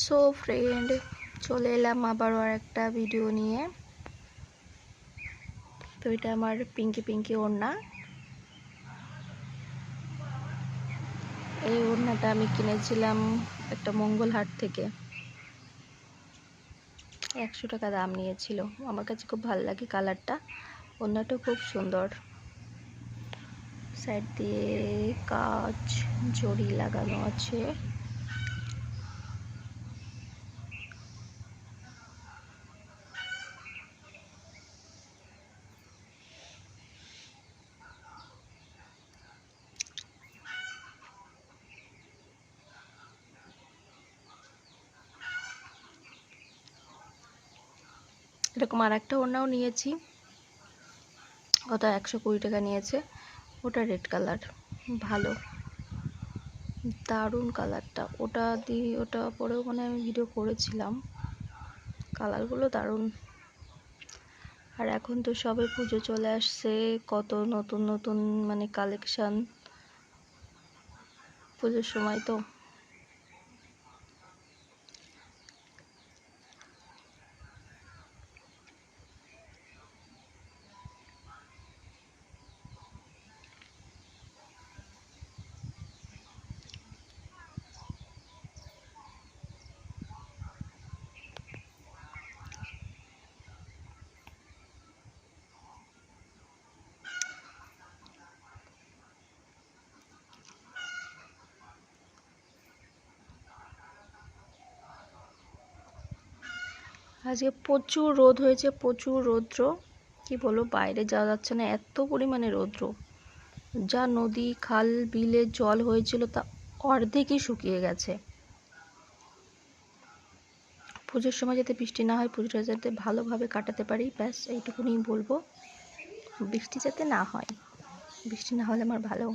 So friend, চলে এলাম আবারও আর একটা ভিডিও নিয়ে। তো এটা আমার পিঙ্কি পিঙ্কি ওড়না। এই ওড়নাটা আমি কিনেছিলাম একটা মঙ্গলহাট থেকে। 100 টাকা দাম নিয়েছিল। আমার কাছে খুব ভালো লাগে কালারটা। ওড়নাটা খুব সুন্দর, সাইড দিয়ে কাঁচ জড়ি লাগানো আছে। এরকম আর একটা ওড়নাও নিয়েছি, ওটা 120 টাকা নিয়েছে। ওটা রেড কালার, ভালো, দারুণ কালারটা। ওটা পরেও আমি ভিডিও করেছিলাম। কালারগুলো দারুণ। আর এখন তো সবে পুজো চলে আসছে, কত নতুন নতুন কালেকশন পুজোর সময় তো। আজকে প্রচুর রোদ হয়েছে, প্রচুর রৌদ্র। কি বলবো, বাইরে যাওয়া যাচ্ছে না, এত পরিমাণে রৌদ্র। যা নদী খাল বিলে জল হয়েছিল তা অর্ধেকই শুকিয়ে গেছে। পুজোর সময় যাতে বৃষ্টি না হয়, পুজোটা যাতে ভালোভাবে কাটাতে পারি, ব্যাস এইটুকুনি বলবো। বৃষ্টি যাতে না হয়, বৃষ্টি না হলে আমার ভালো।